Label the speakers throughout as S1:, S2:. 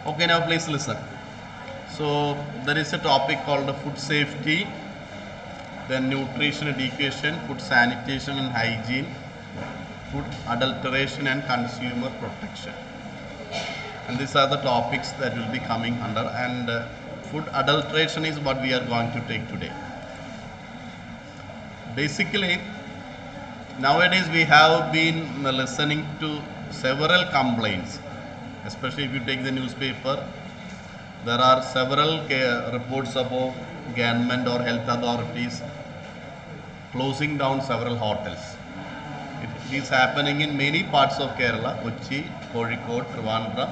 S1: Okay, now please listen. So there is a topic called food safety, then nutrition education, food sanitation and hygiene, food adulteration and consumer protection. And these are the topics that will be coming under. And food adulteration is what we are going to take today. Basically, nowadays we have been listening to several complaints, especially if you take the newspaper. There are several reports about government or health authorities closing down several hotels. It is happening in many parts of Kerala, Kochi, Kozhikode, Trivandrum.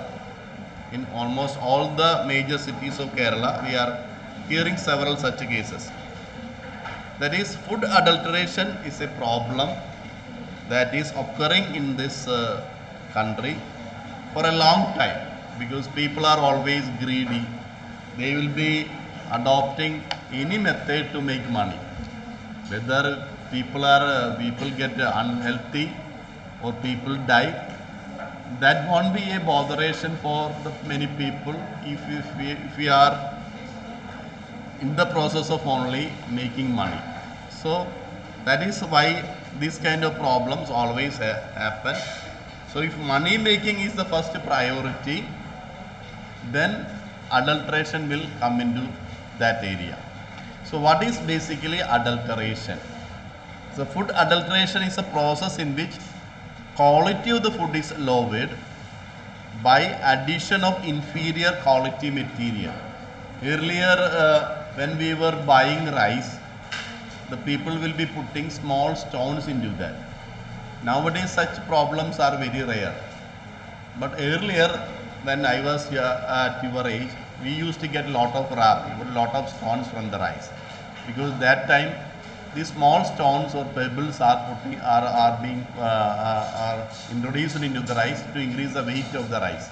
S1: In almost all the major cities of Kerala, we are hearing several such cases. That is, food adulteration is a problem that is occurring in this country for a long time because people are always greedy. They will be adopting any method to make money. Whether people get unhealthy or people die, that won't be a botheration for the many people if we are in the process of only making money. So that is why these kind of problems always happen. So if money making is the first priority, then adulteration will come into that area. So what is basically adulteration? So food adulteration is a process in which quality of the food is lowered by addition of inferior quality material. Earlier, when we were buying rice, the people will be putting small stones into that. Nowadays, such problems are very rare. But earlier, when I was at your age, we used to get a lot of stones from the rice, because that time these small stones or pebbles are being introduced into the rice to increase the weight of the rice.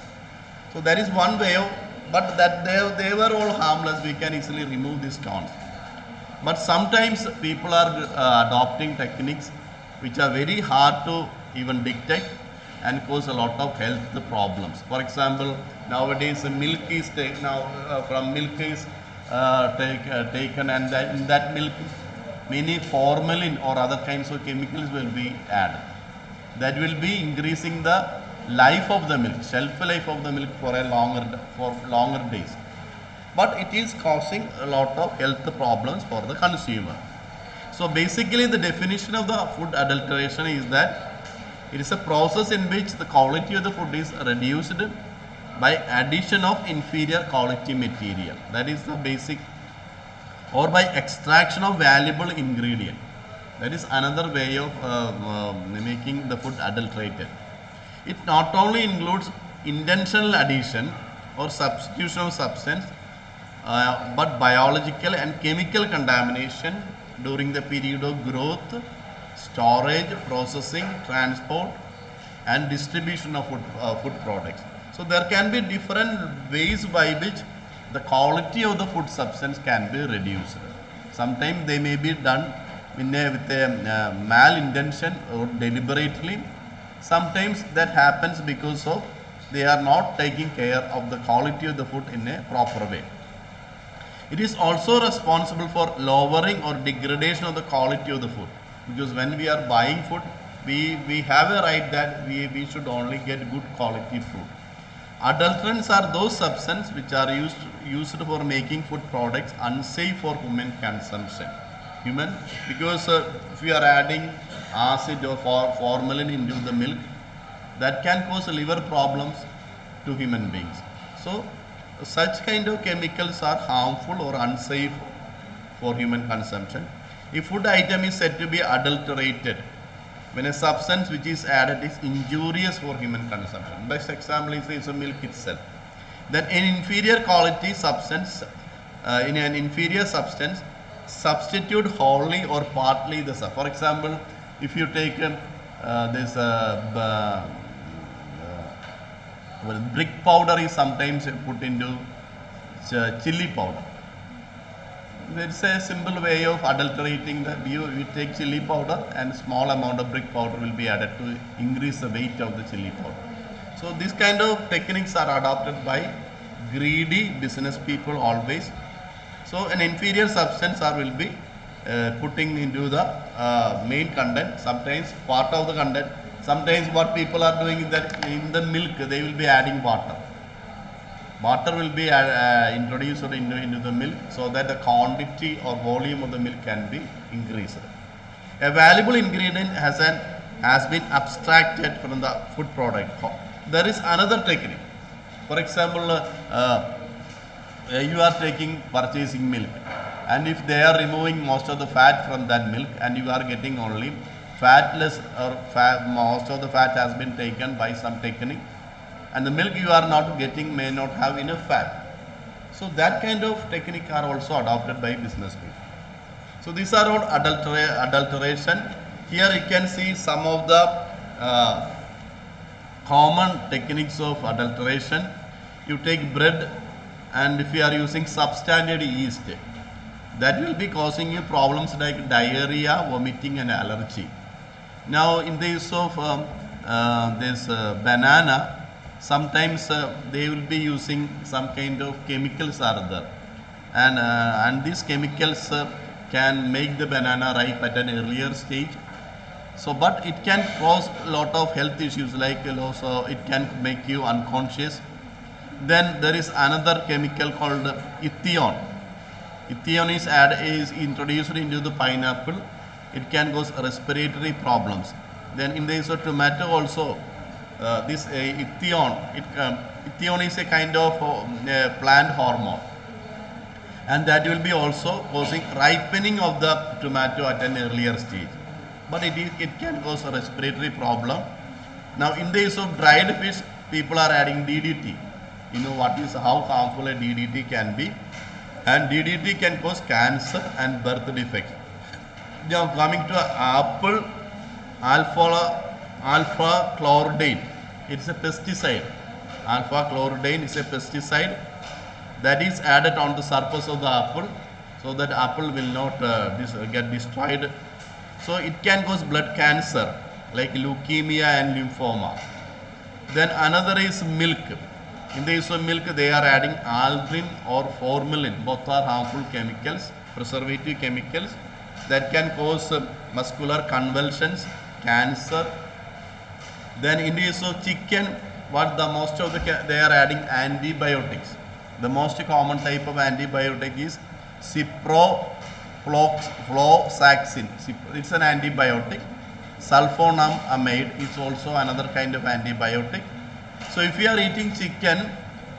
S1: So that is one way of, but that they were all harmless. We can easily remove these stones. But sometimes people are adopting techniques which are very hard to even detect and cause a lot of health problems. For example, nowadays milk is taken taken, and in that milk many formalin or other kinds of chemicals will be added. That will be increasing the life of the milk, shelf life of the milk for longer days. But it is causing a lot of health problems for the consumer. So basically the definition of the food adulteration is that it is a process in which the quality of the food is reduced by addition of inferior quality material. That is the basic, or by extraction of valuable ingredient. That is another way of making the food adulterated. It not only includes intentional addition or substitution of substance, but biological and chemical contamination during the period of growth, storage, processing, transport, and distribution of food products. So there can be different ways by which the quality of the food substance can be reduced. Sometimes they may be done with a malintention or deliberately. Sometimes that happens because of they are not taking care of the quality of the food in a proper way. It is also responsible for lowering or degradation of the quality of the food, because when we are buying food, we have a right that we should only get good quality food. Adulterants are those substances which are used for making food products unsafe for human consumption. Because if we are adding acid or formalin into the milk, that can cause liver problems to human beings. So such kind of chemicals are harmful or unsafe for human consumption. A food item is said to be adulterated when a substance which is added is injurious for human consumption. Best example is the milk itself. Then an inferior quality substance, in an inferior substance, substitute wholly or partly the substance. For example, if you take this brick powder is sometimes put into chili powder. It's a simple way of adulterating the we take chili powder and small amount of brick powder will be added to increase the weight of the chili powder. So these kind of techniques are adopted by greedy business people always. So an inferior substance are will be putting into the main content, sometimes part of the content. Sometimes what people are doing is that in the milk they will be adding water. Water will be introduced into the milk so that the quantity or volume of the milk can be increased. A valuable ingredient has been abstracted from the food product. There is another technique. For example, you are purchasing milk, and if they are removing most of the fat from that milk and you are getting only fatless or most of the fat has been taken by some technique, and the milk you are not getting may not have enough fat. So that kind of technique are also adopted by business people. So these are all adulteration. Here you can see some of the common techniques of adulteration. You take bread, and if you are using substandard yeast, that will be causing you problems like diarrhea, vomiting and allergy. Now in the use of this banana, sometimes they will be using some kind of chemicals are there, and these chemicals can make the banana ripe at an earlier stage. So but it can cause a lot of health issues, like also it can make you unconscious. Then there is another chemical called ethion. Ethion is introduced into the pineapple. It can cause respiratory problems. Then in the case of tomato also, this ethion is a kind of plant hormone, and that will be also causing ripening of the tomato at an earlier stage. But it can cause a respiratory problem. Now in the case of dried fish, people are adding DDT. You know how harmful a DDT can be, and DDT can cause cancer and birth defects. Now coming to apple, alpha chloridane, it's a pesticide. Alpha chloridane is a pesticide that is added on the surface of the apple so that apple will not get destroyed. So it can cause blood cancer like leukemia and lymphoma. Then another is milk. In the use of milk, they are adding aldrin or formalin. Both are harmful chemicals, preservative chemicals that can cause muscular convulsions, cancer. Then in the use of chicken, they are adding antibiotics. The most common type of antibiotic is ciprofloxacin. It's an antibiotic. Sulfonamide is also another kind of antibiotic. So if you are eating chicken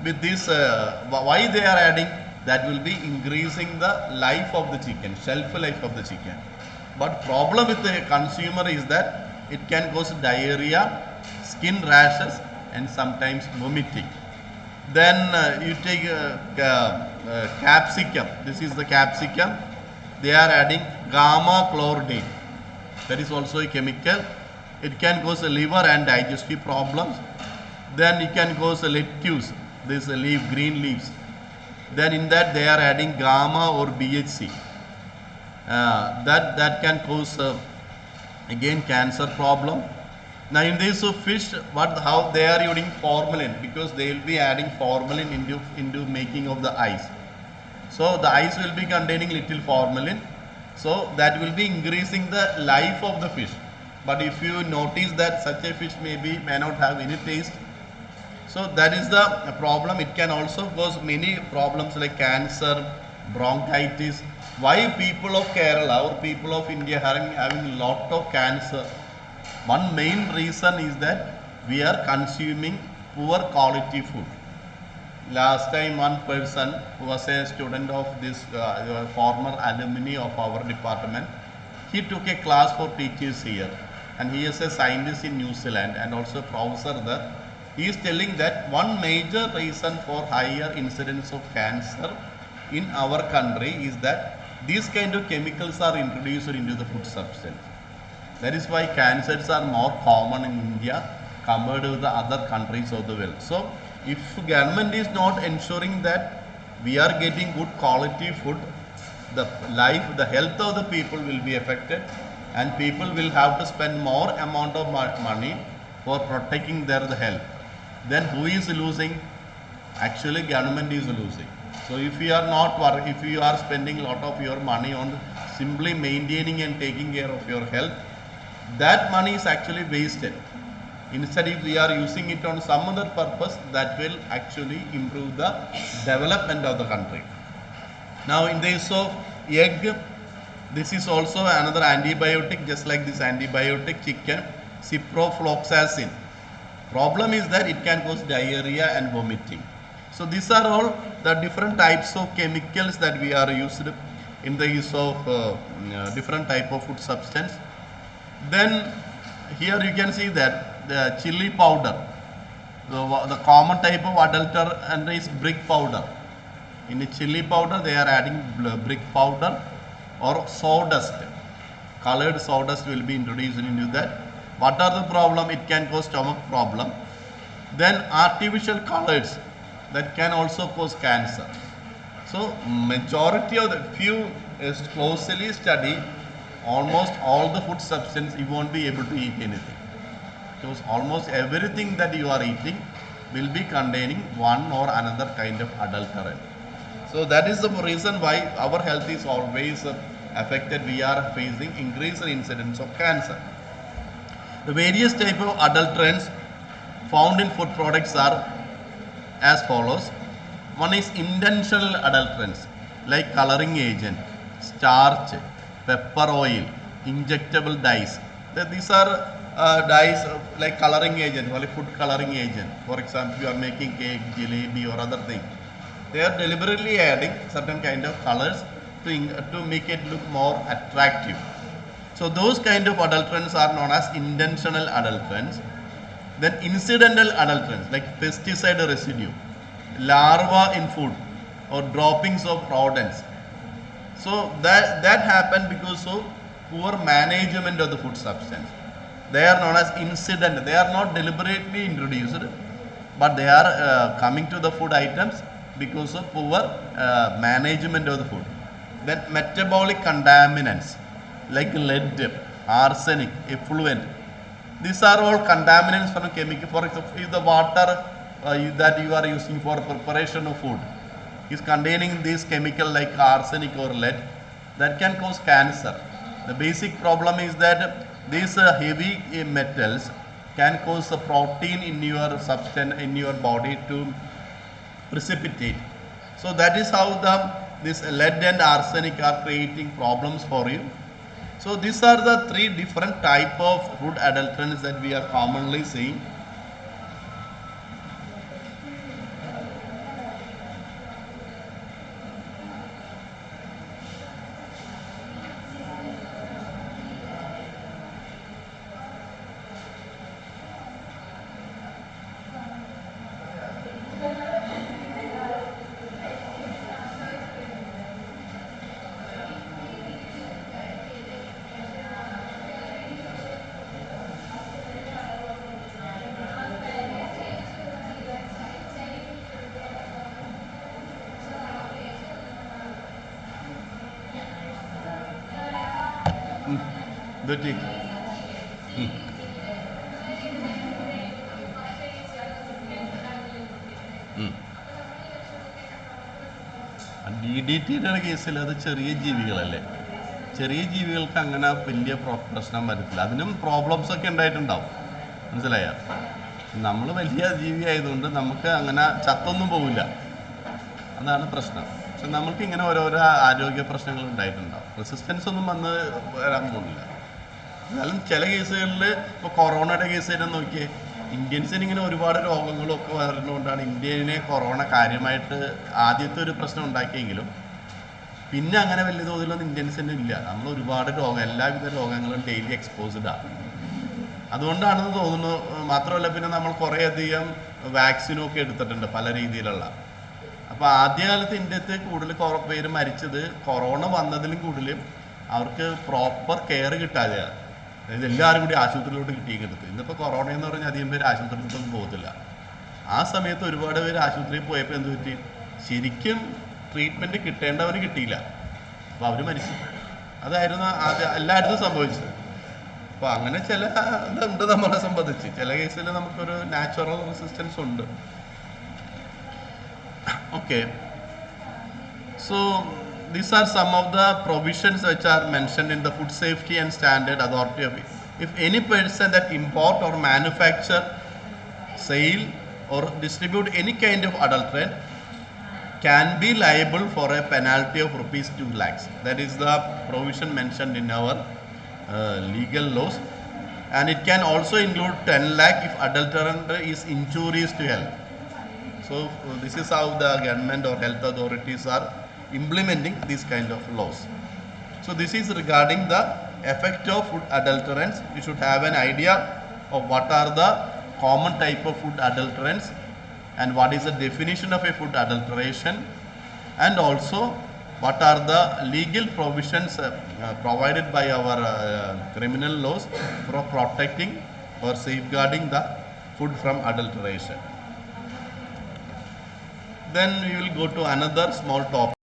S1: with this, why they are adding? That will be increasing the life of the chicken, shelf life of the chicken. But problem with the consumer is that it can cause diarrhea, skin rashes and sometimes vomiting. Then you take capsicum. This is the capsicum. They are adding gamma chloridine. That is also a chemical. It can cause liver and digestive problems. Then it can cause lettuce. This green leaves. Then in that they are adding gamma or BHC. That can cause again cancer problem. Now in this of fish, how they are using formalin, because they will be adding formalin into making of the ice. So the ice will be containing little formalin. So that will be increasing the life of the fish. But if you notice that such a fish may not have any taste. So that is the problem. It can also cause many problems like cancer, bronchitis. Why people of Kerala or people of India are having a lot of cancer? One main reason is that we are consuming poor quality food. Last time one person who was a student of this former alumni of our department, he took a class for teachers here, and he is a scientist in New Zealand and also a professor there. He is telling that one major reason for higher incidence of cancer in our country is that these kind of chemicals are introduced into the food substance. That is why cancers are more common in India compared with the other countries of the world. So if government is not ensuring that we are getting good quality food, the health of the people will be affected, and people will have to spend more amount of money for protecting their health. Then who is losing? actually government is losing. So if you are not if you are spending a lot of your money on simply maintaining and taking care of your health, that money is actually wasted. Instead, if we are using it on some other purpose, that will actually improve the development of the country. Now, in the case of egg, this is also another antibiotic, just like this antibiotic chicken, ciprofloxacin. Problem is that it can cause diarrhea and vomiting. So these are all the different types of chemicals that we are used in the use of different type of food substance. Then here you can see that the chili powder, the common type of adulterant is brick powder. In the chili powder they are adding brick powder or sawdust. Colored sawdust will be introduced into that. What are the problem? It can cause stomach problem. Then artificial colors that can also cause cancer. So majority of the, if you closely study almost all the food substance, you won't be able to eat anything, because almost everything that you are eating will be containing one or another kind of adulterant. So that is the reason why our health is always affected. We are facing increased incidence of cancer. The various type of adulterants found in food products are as follows. One is intentional adulterants like coloring agent, starch, pepper oil, injectable dyes. These are dyes like coloring agent, like food coloring agent. For example, you are making cake, jalebi or other thing. They are deliberately adding certain kind of colors to make it look more attractive. So those kind of adulterants are known as intentional adulterants. Then incidental adulterants like pesticide residue, larvae in food or droppings of rodents. So that happened because of poor management of the food substance. They are known as incidental. They are not deliberately introduced, but they are coming to the food items because of poor management of the food. Then metabolic contaminants like lead, arsenic, effluent. These are all contaminants from chemical. For example, if the water that you are using for preparation of food is containing this chemical like arsenic or lead, that can cause cancer. The basic problem is that these heavy metals can cause a protein in your substance in your body to precipitate. So that is how this lead and arsenic are creating problems for you. So these are the three different type of food adulterants that we are commonly seeing. Dirty. DDTയുടെ കേസിൽ അത് ചെറിയ ജീവികളല്ലേ, ചെറിയ ജീവികൾക്ക് അങ്ങനെ വലിയ പ്രശ്നം വരത്തില്ല. അതിനും പ്രോബ്ലംസ് ഒക്കെ ഉണ്ടായിട്ടുണ്ടാവും, മനസ്സിലായോ? നമ്മൾ വലിയ ജീവി ആയതുകൊണ്ട് നമുക്ക് അങ്ങനെ ചത്തൊന്നും പോവില്ല, അതാണ് പ്രശ്നം. പക്ഷെ നമുക്ക് ഇങ്ങനെ ഓരോരോ ആരോഗ്യ പ്രശ്നങ്ങൾ ഉണ്ടായിട്ടുണ്ടാവും. റെസിസ്റ്റൻസ് ഒന്നും വരാൻ പോകുന്നില്ല. എന്നാലും ചില കേസുകളിൽ ഇപ്പോൾ കൊറോണയുടെ കേസ് തന്നെ നോക്കിയേ, ഇന്ത്യൻസിന് ഇങ്ങനെ ഒരുപാട് രോഗങ്ങളൊക്കെ വരുന്നതുകൊണ്ടാണ് ഇന്ത്യനെ കൊറോണ കാര്യമായിട്ട് ആദ്യത്തെ ഒരു പ്രശ്നം ഉണ്ടാക്കിയെങ്കിലും പിന്നെ അങ്ങനെ വലിയ തോതിലൊന്നും ഇന്ത്യൻസിന് ഇല്ല. നമ്മൾ ഒരുപാട് എല്ലാവിധ രോഗങ്ങളും ഡെയിലി എക്സ്പോസ്ഡാണ്. അതുകൊണ്ടാണെന്ന് തോന്നുന്നു. മാത്രമല്ല പിന്നെ നമ്മൾ കുറേയധികം വാക്സിനും ഒക്കെ എടുത്തിട്ടുണ്ട് പല രീതിയിലുള്ള. അപ്പോൾ ആദ്യകാലത്ത് ഇന്ത്യത്തെ കൂടുതൽ പേര് മരിച്ചത് കൊറോണ വന്നതിലും കൂടുതലും അവർക്ക് പ്രോപ്പർ കെയർ കിട്ടാതെയാണ്. അതായത് എല്ലാവരും കൂടി ആശുപത്രിയിലോട്ട് കിട്ടിയെടുത്ത്. ഇന്നിപ്പോൾ കൊറോണ എന്ന് പറഞ്ഞാൽ അധികം പേര് ആശുപത്രിയിലോട്ടൊന്നും പോകത്തില്ല. ആ സമയത്ത് ഒരുപാട് പേര് ആശുപത്രിയിൽ പോയപ്പോൾ എന്ത് പറ്റി, ശരിക്കും ട്രീറ്റ്മെൻറ്റ് കിട്ടേണ്ടവന് കിട്ടിയില്ല, അപ്പോൾ അവർ മരിച്ചു. അതായിരുന്നു എല്ലായിടത്തും സംഭവിച്ചത്. അപ്പോൾ അങ്ങനെ ചില ഇതുണ്ട് നമ്മളെ സംബന്ധിച്ച്. ചില കേസിൽ നമുക്കൊരു നാച്ചുറൽ റെസിസ്റ്റൻസ് ഉണ്ട്. Okay. So these are some of the provisions which are mentioned in the Food Safety and Standard Authority of. If any person that import or manufacture, sale or distribute any kind of adulterant can be liable for a penalty of rupees 2 lakhs. That is the provision mentioned in our legal laws, and it can also include 10 lakh if adulterant is injurious to health. So this is how the government or health authorities are implementing these kind of laws. So this is regarding the effect of food adulterants. You should have an idea of what are the common type of food adulterants and what is the definition of a food adulteration, and also what are the legal provisions provided by our criminal laws for protecting or safeguarding the food from adulteration. Then we will go to another small topic.